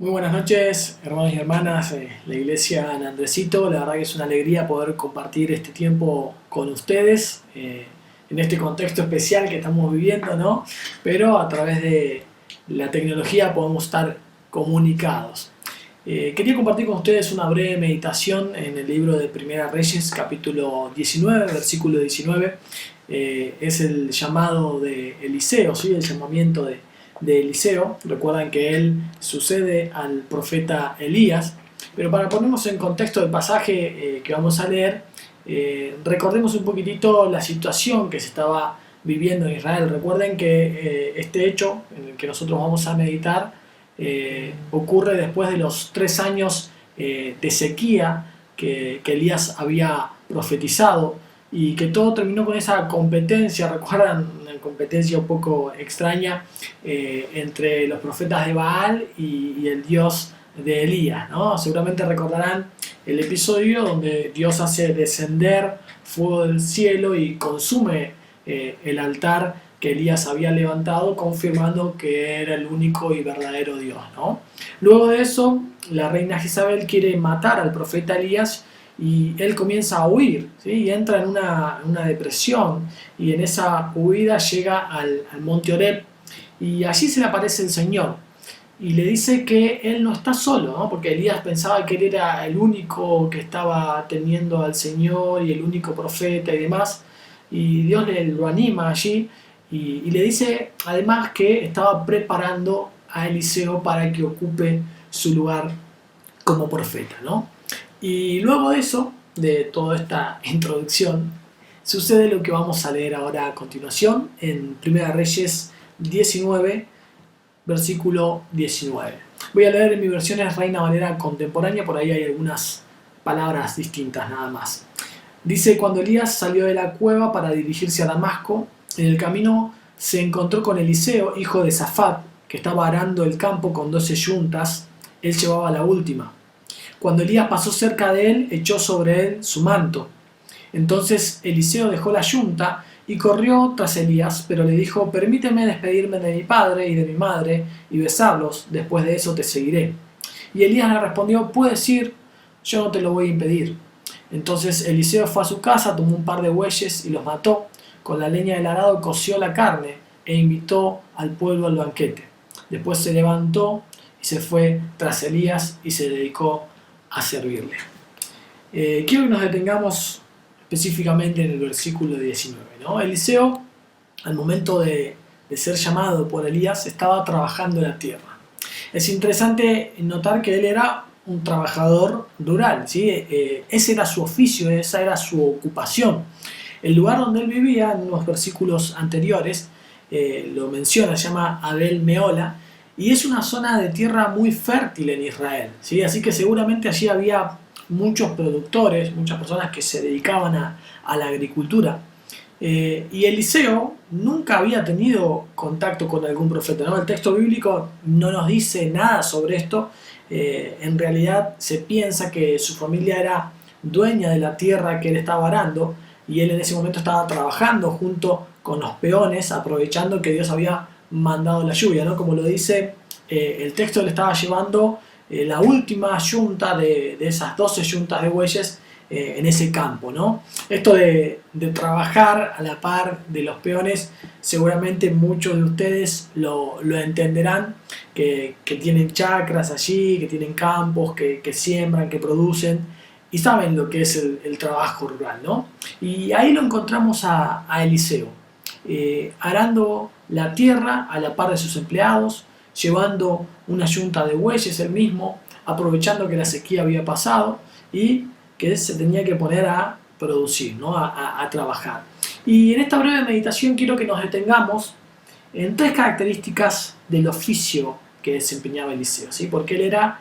Muy buenas noches, hermanos y hermanas de la iglesia San Andresito. La verdad que es una alegría poder compartir este tiempo con ustedes en este contexto especial que estamos viviendo, ¿no? Pero a través de la tecnología podemos estar comunicados. Quería compartir con ustedes una breve meditación en el libro de Primera Reyes, capítulo 19, versículo 19. Es el llamado de Eliseo, ¿sí? El llamamiento de Eliseo. Recuerdan que él sucede al profeta Elías. Pero para ponernos en contexto del pasaje que vamos a leer, recordemos un poquitito la situación que se estaba viviendo en Israel. Recuerden que este hecho en el que nosotros vamos a meditar ocurre después de los 3 años de sequía que Elías había profetizado, y que todo terminó con esa competencia. ¿Recuerdan? Una competencia un poco extraña entre los profetas de Baal y el Dios de Elías, ¿no? Seguramente recordarán el episodio donde Dios hace descender fuego del cielo y consume el altar que Elías había levantado, confirmando que era el único y verdadero Dios, ¿no? Luego de eso, la reina Jezabel quiere matar al profeta Elías y él comienza a huir, ¿sí? Y entra en una depresión, y en esa huida llega al monte Oreb, y allí se le aparece el Señor y le dice que él no está solo, ¿no? Porque Elías pensaba que él era el único que estaba teniendo al Señor y el único profeta y demás, y Dios lo anima allí y le dice además que estaba preparando a Eliseo para que ocupe su lugar como profeta, ¿no? Y luego de eso, de toda esta introducción, sucede lo que vamos a leer ahora a continuación en Primera Reyes 19, versículo 19. Voy a leer en mi versión es Reina Valera contemporánea, por ahí hay algunas palabras distintas nada más. Dice: cuando Elías salió de la cueva para dirigirse a Damasco, en el camino se encontró con Eliseo, hijo de Safat, que estaba arando el campo con 12 yuntas. Él llevaba la última. Cuando Elías pasó cerca de él, echó sobre él su manto. Entonces Eliseo dejó la yunta y corrió tras Elías, pero le dijo: permíteme despedirme de mi padre y de mi madre y besarlos, después de eso te seguiré. Y Elías le respondió: puedes ir, yo no te lo voy a impedir. Entonces Eliseo fue a su casa, tomó un par de bueyes y los mató. Con la leña del arado coció la carne e invitó al pueblo al banquete. Después se levantó y se fue tras Elías y se dedicó a servirle. Quiero que nos detengamos específicamente en el versículo 19, ¿no? Eliseo, al momento de ser llamado por Elías, estaba trabajando en la tierra. Es interesante notar que él era un trabajador rural, ¿sí? Ese era su oficio, esa era su ocupación. El lugar donde él vivía, en unos versículos anteriores, lo menciona, se llama Abel Meola, y es una zona de tierra muy fértil en Israel, ¿sí? Así que seguramente allí había muchos productores, muchas personas que se dedicaban a la agricultura. Y Eliseo nunca había tenido contacto con algún profeta, ¿no? El texto bíblico no nos dice nada sobre esto. En realidad se piensa que su familia era dueña de la tierra que él estaba arando, y él en ese momento estaba trabajando junto con los peones, aprovechando que Dios había mandado la lluvia, ¿no? Como lo dice el texto, le estaba llevando la última yunta de esas 12 yuntas de bueyes en ese campo, ¿no? Esto de trabajar a la par de los peones, seguramente muchos de ustedes lo entenderán, que tienen chacras allí, que tienen campos, que siembran, que producen, y saben lo que es el trabajo rural, ¿no? Y ahí lo encontramos a Eliseo, arando la tierra a la par de sus empleados, llevando una yunta de bueyes él mismo, aprovechando que la sequía había pasado y que se tenía que poner a producir, ¿no? a trabajar. Y en esta breve meditación quiero que nos detengamos en 3 características del oficio que desempeñaba Eliseo, ¿sí? Porque él era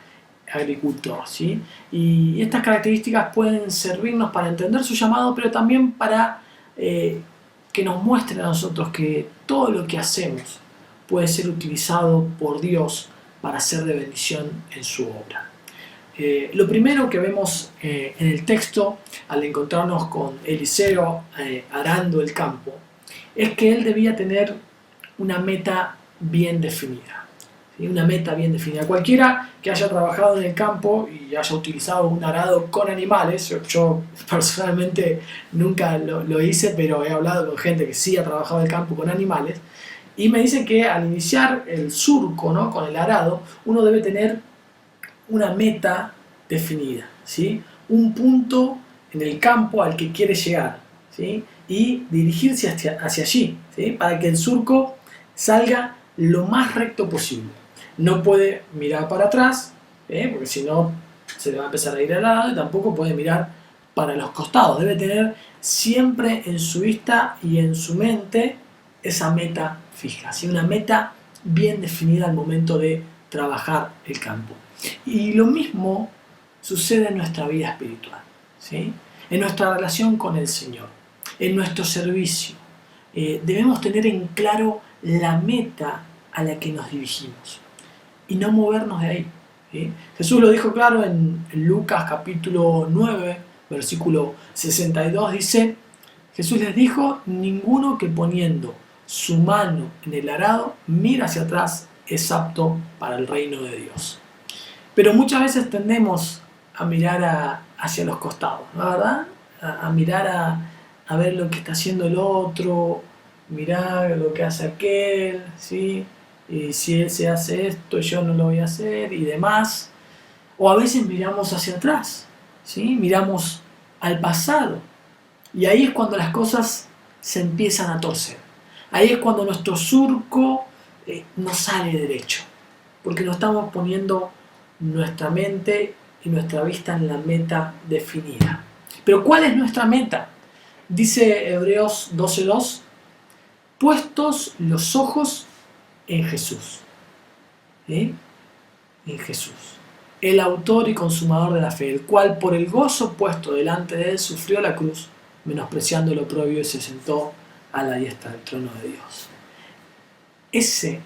agricultor, ¿sí? Y estas características pueden servirnos para entender su llamado, pero también para que nos muestren a nosotros que todo lo que hacemos puede ser utilizado por Dios para ser de bendición en su obra. Lo primero que vemos en el texto, al encontrarnos con Eliseo arando el campo, es que él debía tener una meta bien definida. ¿sí? Una meta bien definida. Cualquiera que haya trabajado en el campo y haya utilizado un arado con animales, yo personalmente nunca lo hice, pero he hablado con gente que sí ha trabajado en el campo con animales, y me dicen que al iniciar el surco, ¿no?, con el arado, uno debe tener una meta definida, ¿sí? Un punto en el campo al que quiere llegar, ¿sí? Y dirigirse hacia allí, ¿sí? Para que el surco salga lo más recto posible. No puede mirar para atrás, porque si no se le va a empezar a ir al lado, y tampoco puede mirar para los costados. Debe tener siempre en su vista y en su mente esa meta fija, ¿sí? Una meta bien definida al momento de trabajar el campo. Y lo mismo sucede en nuestra vida espiritual, ¿sí? En nuestra relación con el Señor, en nuestro servicio. Debemos tener en claro la meta a la que nos dirigimos y no movernos de ahí, ¿sí? Jesús lo dijo claro en Lucas capítulo 9, versículo 62, dice: Jesús les dijo: ninguno que poniendo su mano en el arado mira hacia atrás es apto para el reino de Dios. Pero muchas veces tendemos a mirar hacia los costados, ¿no? ¿Verdad? A mirar a ver lo que está haciendo el otro, mirar lo que hace aquel, ¿sí? Y si él se hace esto, yo no lo voy a hacer y demás. O a veces miramos hacia atrás, ¿sí? Miramos al pasado. Y ahí es cuando las cosas se empiezan a torcer. Ahí es cuando nuestro surco no sale derecho. Porque no estamos poniendo nuestra mente y nuestra vista en la meta definida. Pero ¿cuál es nuestra meta? Dice Hebreos 12:2: puestos los ojos en Jesús. ¿Sí? En Jesús, el autor y consumador de la fe, el cual por el gozo puesto delante de él sufrió la cruz, menospreciando lo oprobio, y se sentó a la diestra del trono de Dios. Ese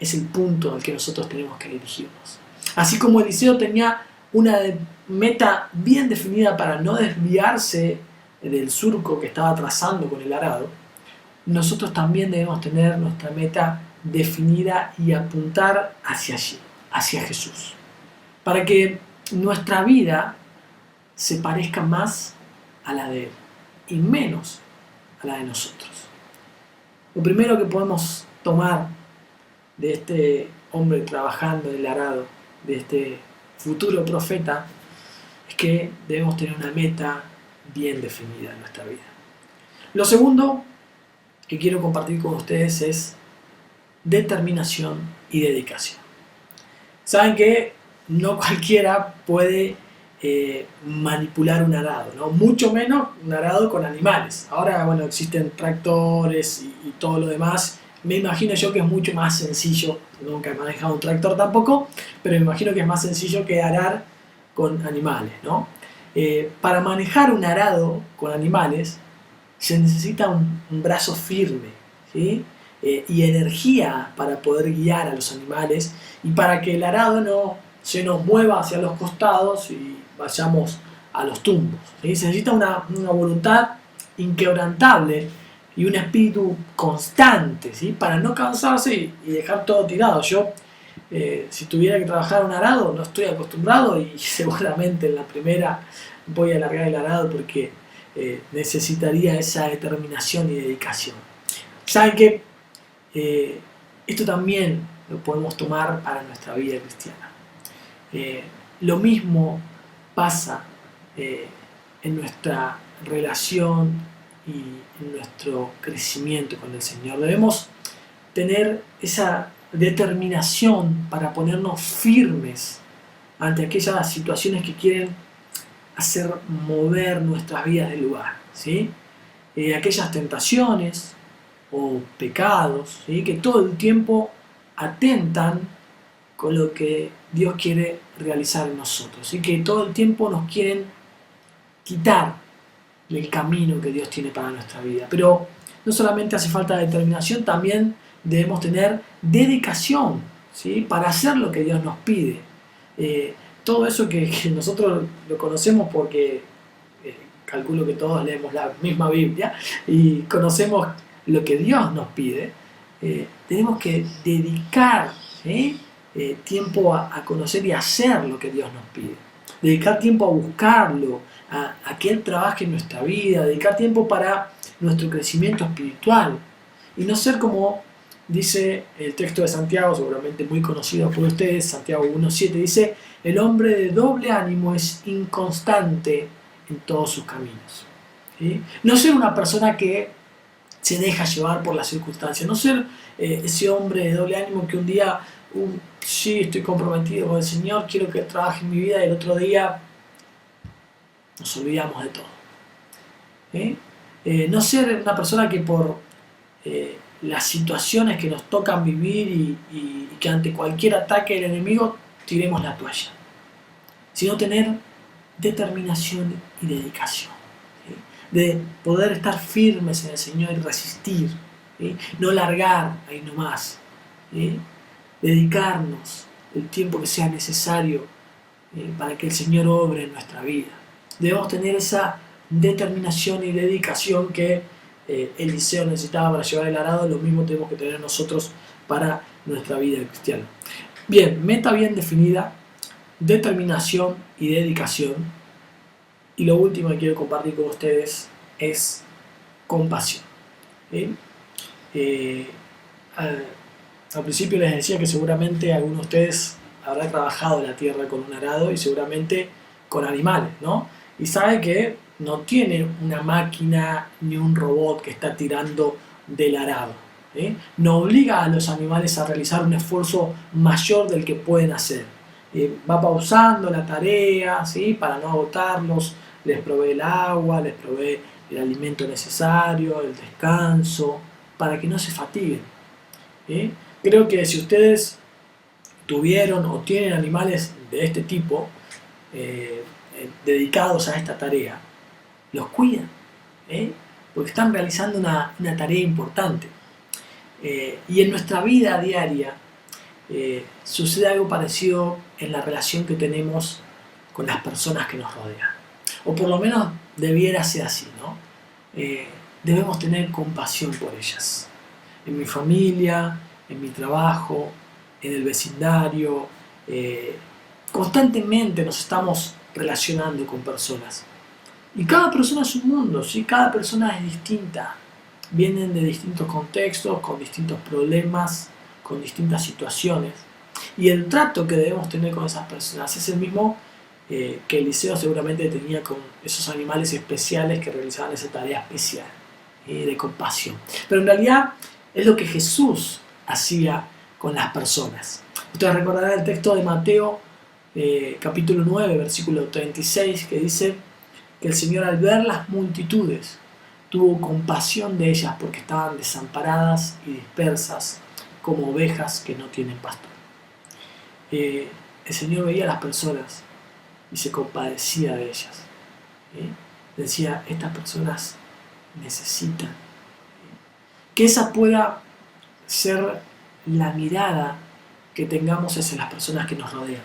es el punto al que nosotros tenemos que dirigirnos. Así como Eliseo tenía una meta bien definida para no desviarse del surco que estaba trazando con el arado, nosotros también debemos tener nuestra meta definida y apuntar hacia allí, hacia Jesús, para que nuestra vida se parezca más a la de Él y menos a la de nosotros. Lo primero que podemos tomar de este hombre trabajando en el arado, de este futuro profeta, es que debemos tener una meta bien definida en nuestra vida. Lo segundo que quiero compartir con ustedes es determinación y dedicación. Saben que no cualquiera puede manipular un arado, ¿no? Mucho menos un arado con animales. Ahora, bueno, existen tractores y todo lo demás. Me imagino yo que es mucho más sencillo, nunca he manejado un tractor tampoco, pero me imagino que es más sencillo que arar con animales, ¿no? Para manejar un arado con animales se necesita un brazo firme, ¿sí? Y energía para poder guiar a los animales y para que el arado no se nos mueva hacia los costados y vayamos a los tumbos, ¿sí? Se necesita una voluntad inquebrantable y un espíritu constante, ¿sí? Para no cansarse y dejar todo tirado. Yo, si tuviera que trabajar un arado, no estoy acostumbrado y seguramente en la primera voy a largar el arado porque necesitaría esa determinación y dedicación. ¿Saben qué? Esto también lo podemos tomar para nuestra vida cristiana. Lo mismo pasa en nuestra relación y en nuestro crecimiento con el Señor. Debemos tener esa determinación para ponernos firmes ante aquellas situaciones que quieren hacer mover nuestras vidas del lugar, ¿sí? Aquellas tentaciones o pecados, ¿sí? Que todo el tiempo atentan con lo que Dios quiere realizar en nosotros, y que todo el tiempo nos quieren quitar el camino que Dios tiene para nuestra vida. Pero no solamente hace falta determinación, también debemos tener dedicación, ¿sí? Para hacer lo que Dios nos pide. Todo eso que nosotros lo conocemos porque calculo que todos leemos la misma Biblia y conocemos lo que Dios nos pide, tenemos que dedicar, ¿sí? tiempo a conocer y hacer lo que Dios nos pide. Dedicar tiempo a buscarlo, a que Él trabaje en nuestra vida, dedicar tiempo para nuestro crecimiento espiritual. Y no ser como dice el texto de Santiago, seguramente muy conocido por ustedes, Santiago 1.7, dice: el hombre de doble ánimo es inconstante en todos sus caminos. ¿Sí? No ser una persona que se deja llevar por las circunstancias, no ser ese hombre de doble ánimo que un día, sí, estoy comprometido con el Señor, quiero que Él trabaje en mi vida, y el otro día nos olvidamos de todo. No ser una persona que por las situaciones que nos tocan vivir y que ante cualquier ataque del enemigo tiremos la toalla, sino tener determinación y dedicación, ¿sí? De poder estar firmes en el Señor y resistir, ¿sí? No largar ahí nomás, ¿sí? Dedicarnos el tiempo que sea necesario para que el Señor obre en nuestra vida. Debemos tener esa determinación y dedicación que Eliseo necesitaba para llevar el arado. Lo mismo tenemos que tener nosotros para nuestra vida cristiana. Bien, meta bien definida, determinación y dedicación. Y lo último que quiero compartir con ustedes es compasión. Al principio les decía que seguramente algunos de ustedes habrán trabajado en la tierra con un arado y seguramente con animales, ¿no? Y sabe que no tiene una máquina ni un robot que está tirando del arado. No obliga a los animales a realizar un esfuerzo mayor del que pueden hacer. Va pausando la tarea, ¿sí? Para no agotarlos, les provee el agua, les provee el alimento necesario, el descanso, para que no se fatiguen. Creo que si ustedes tuvieron o tienen animales de este tipo, dedicados a esta tarea, los cuidan, porque están realizando una tarea importante. Y en nuestra vida diaria sucede algo parecido en la relación que tenemos con las personas que nos rodean, o por lo menos debiera ser así, ¿no? Debemos tener compasión por ellas. En mi familia, en mi trabajo, en el vecindario, constantemente nos estamos relacionando con personas. Y cada persona es un mundo, ¿sí? Cada persona es distinta. Vienen de distintos contextos, con distintos problemas, con distintas situaciones. Y el trato que debemos tener con esas personas es el mismo que Eliseo seguramente tenía con esos animales especiales que realizaban esa tarea especial, de compasión. Pero en realidad es lo que Jesús hacía con las personas. Ustedes recordarán el texto de Mateo, capítulo 9, versículo 36, que dice que el Señor, al ver las multitudes, tuvo compasión de ellas porque estaban desamparadas y dispersas como ovejas que no tienen pastor. El Señor veía a las personas y se compadecía de ellas. Decía: estas personas necesitan. Que esa pueda ser la mirada que tengamos hacia las personas que nos rodean.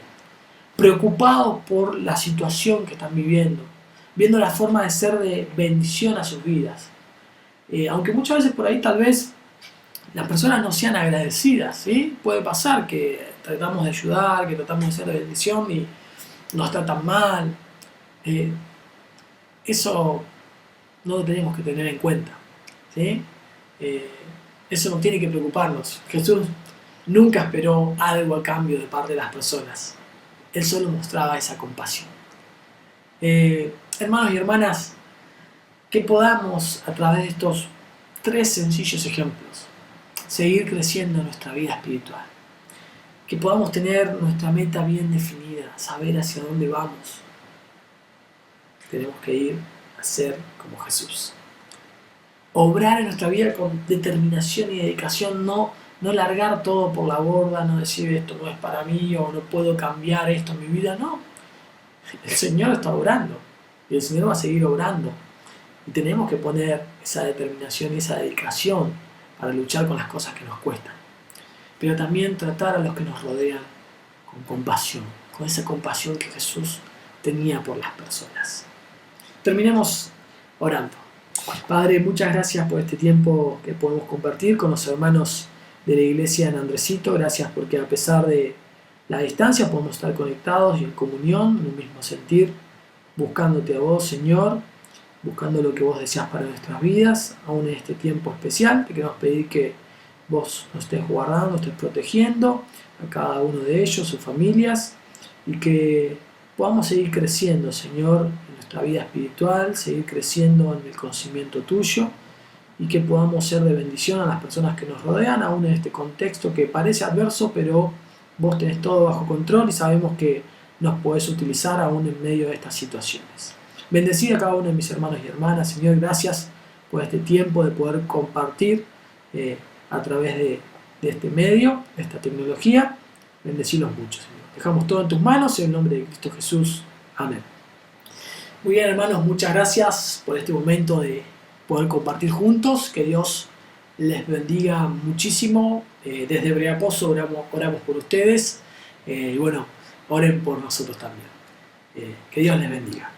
Preocupados por la situación que están viviendo, viendo la forma de ser de bendición a sus vidas. Aunque muchas veces por ahí tal vez las personas no sean agradecidas, ¿sí? Puede pasar que tratamos de ayudar, que tratamos de ser de bendición y nos tratan mal. Eso no lo tenemos que tener en cuenta, ¿sí? Eso no tiene que preocuparnos. Jesús nunca esperó algo a cambio de parte de las personas. Él solo mostraba esa compasión. Hermanos y hermanas, que podamos, a través de estos 3 sencillos ejemplos, seguir creciendo en nuestra vida espiritual. Que podamos tener nuestra meta bien definida, saber hacia dónde vamos. Tenemos que ir a ser como Jesús. Obrar en nuestra vida con determinación y dedicación, no largar todo por la borda, no decir esto no es para mí o no puedo cambiar esto en mi vida, no. El Señor está obrando y el Señor va a seguir obrando. Y tenemos que poner esa determinación y esa dedicación para luchar con las cosas que nos cuestan. Pero también tratar a los que nos rodean con compasión, con esa compasión que Jesús tenía por las personas. Terminemos orando. Padre, muchas gracias por este tiempo que podemos compartir con los hermanos de la iglesia en Andresito. Gracias porque a pesar de la distancia podemos estar conectados y en comunión, en un mismo sentir, buscándote a vos, Señor, buscando lo que vos deseas para nuestras vidas, aún en este tiempo especial. Te queremos pedir que vos nos estés guardando, estés protegiendo a cada uno de ellos, sus familias, y que podamos seguir creciendo, Señor, en nuestra vida espiritual, seguir creciendo en el conocimiento tuyo, y que podamos ser de bendición a las personas que nos rodean, aún en este contexto que parece adverso, pero vos tenés todo bajo control y sabemos que nos podés utilizar aún en medio de estas situaciones. Bendecida a cada uno de mis hermanos y hermanas, Señor, gracias por este tiempo de poder compartir a través de este medio, de esta tecnología. Bendecilos mucho, Señor. Dejamos todo en tus manos, en el nombre de Cristo Jesús. Amén. Muy bien, hermanos, muchas gracias por este momento de poder compartir juntos. Que Dios les bendiga muchísimo. Desde Breaposo oramos por ustedes. Y bueno, oren por nosotros también. Que Dios les bendiga.